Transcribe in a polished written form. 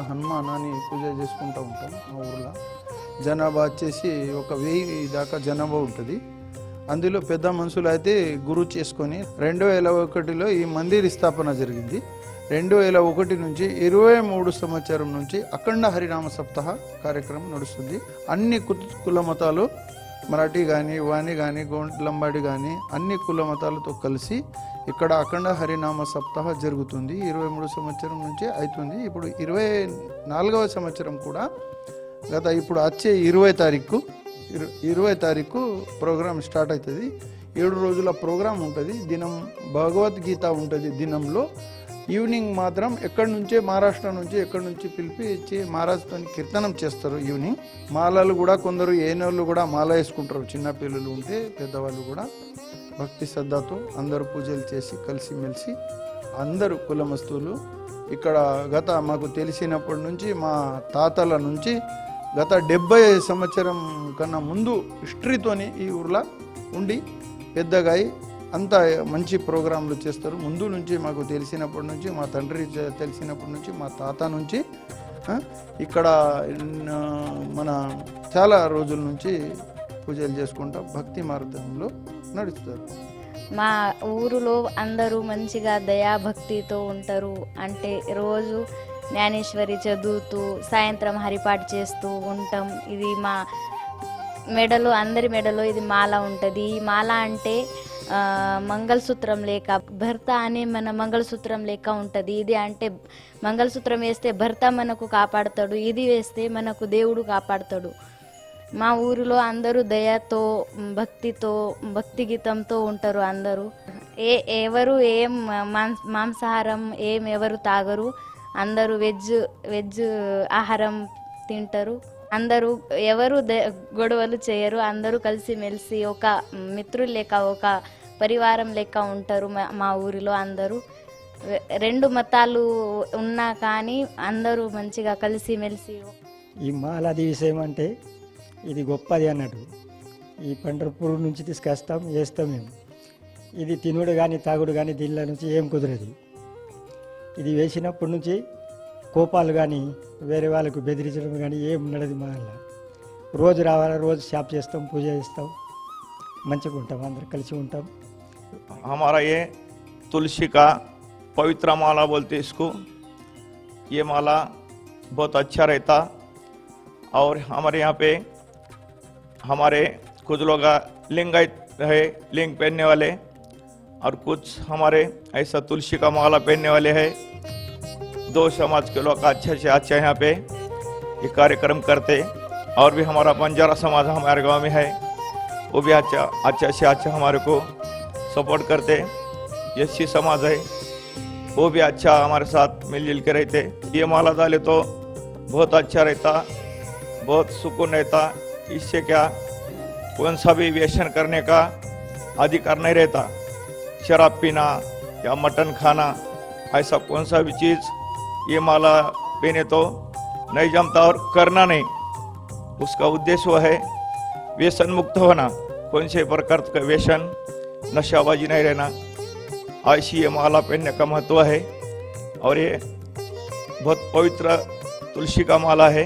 హనుమాన్ అని పూజ చేసుకుంటూ ఉంటాం మా ఊర్లో. జనాభా వచ్చేసి ఒక 1000 దాకా జనాభా ఉంటుంది. అందులో పెద్ద మనుషులు అయితే గురు చేసుకొని 2001లో ఈ మందిర్ స్థాపన జరిగింది. 2001 నుంచి 23 సంవత్సరం నుంచి అఖండ హరినామ సప్తాహ కార్యక్రమం నడుస్తుంది. అన్ని కుల మతాలు, మరాఠీ కానీ, వాణి కానీ, లంబాడి కానీ అన్ని కుల మతాలతో కలిసి ఇక్కడ అఖండ హరినామ సప్తాహ జరుగుతుంది. 23 సంవత్సరం నుంచి అవుతుంది. ఇప్పుడు 24వ సంవత్సరం కూడా ఇప్పుడు వచ్చే 20 తారీఖు ప్రోగ్రామ్ స్టార్ట్ అవుతుంది. 7 రోజుల ప్రోగ్రాం ఉంటుంది. దినం భగవద్గీత ఉంటుంది. దినంలో ఈవినింగ్ మాత్రం మహారాష్ట్ర నుంచి ఎక్కడి నుంచి పిలిపించి మహారాజుతో కీర్తనం చేస్తారు. ఈవినింగ్ మాలలు కూడా కొందరు ఏనోళ్ళు కూడా మాల వేసుకుంటారు. చిన్న పిల్లలు ఉంటే పెద్దవాళ్ళు కూడా భక్తి శ్రద్ధతో అందరూ పూజలు చేసి కలిసిమెలిసి అందరూ కులమస్తులు ఇక్కడ మాకు తెలిసినప్పటి నుంచి మా తాతల నుంచి గత 70 సంవత్సరం కన్నా ముందు హిస్టరీతోని ఈ ఊర్లో ఉండి పెద్దగా అంత మంచి ప్రోగ్రాంలు చేస్తారు. ముందు నుంచి మాకు తెలిసినప్పటి నుంచి, మా తండ్రి తెలిసినప్పటి నుంచి, మా తాత నుంచి ఇక్కడ మన చాలా రోజుల నుంచి పూజలు చేసుకుంటా భక్తి మార్గంలో నడుస్తారు. మా ఊరిలో అందరూ మంచిగా దయాభక్తితో ఉంటారు. అంటే రోజు జ్ఞానేశ్వరి చదువుతూ సాయంత్రం హరిపాటు చేస్తూ ఉంటాం. ఇది మా మెడలో, అందరి మెడలో ఇది మాల ఉంటుంది. ఈ మాల అంటే మంగళసూత్రం లేక భర్త అనే మన మంగళసూత్రం లేక ఉంటుంది. ఇది అంటే మంగళసూత్రం వేస్తే భర్త మనకు కాపాడుతాడు, ఇది వేస్తే మనకు దేవుడు కాపాడుతాడు. మా ఊరిలో అందరూ దయతో, భక్తితో, భక్తి గీతంతో ఉంటారు. అందరూ ఎవరు ఏం మాంసాహారం ఎవరు తాగరు. అందరూ వెజ్ ఆహారం తింటారు. అందరూ ఎవరు గొడవలు చేయరు. అందరూ కలిసిమెలిసి ఒక మిత్రులు లేక ఒక పరివారం లెక్క ఉంటారు. మా ఊరిలో అందరూ 2 మతాలు ఉన్నా కానీ అందరూ మంచిగా కలిసిమెలిసి. ఈ మాలాది విషయం అంటే ఇది గొప్పది అన్నట్టు. ఈ పండర్పూర్ నుంచి తీసుకొస్తాం, వేస్తాం మేము. ఇది తినుడు కానీ తాగుడు కానీ దీనిలో నుంచి ఏం కుదరదు. ఇది వేసినప్పటి నుంచి కోపాలు కానీ వేరే వాళ్ళకు బెదిరించడం కానీ ఏం నడదు. మా రోజు రావాలి, రోజు షాప్ చేస్తాం, పూజ చేస్తాం, మంచిగా ఉంటాం, అందరు కలిసి ఉంటాం. हमारा ये तुलसी का पवित्र माला बोलते इसको, ये माला बहुत अच्छा रहता। और हमारे यहाँ पे हमारे कुछ लोग लिंगायत है, लिंग पहनने वाले, और कुछ हमारे ऐसा तुलसी का माला पहनने वाले हैं। 2 समाज के लोग अच्छे से अच्छा यहाँ पे ये कार्यक्रम करते। और भी हमारा बंजारा समाज हमारे गांव में है, वो भी अच्छा से अच्छा हमारे को सपोर्ट करते। एससी समाज है, वो भी अच्छा हमारे साथ मिलजुल के रहते। ये माला डाले तो बहुत अच्छा रहता, बहुत सुकून रहता। इससे क्या कौन सा भी व्यसन करने का अधिकार नहीं रहता। शराब पीना या मटन खाना, ऐसा कौन सा भी चीज़ ये माला पीने तो नहीं जमता और करना नहीं। उसका उद्देश्य वह है व्यसन मुक्त होना, कौन से प्रकार का व्यसन, नशाबाजी नहीं रहना। ऐसी ये माला पहनने का महत्व है। और ये बहुत पवित्र तुलसी का माला है।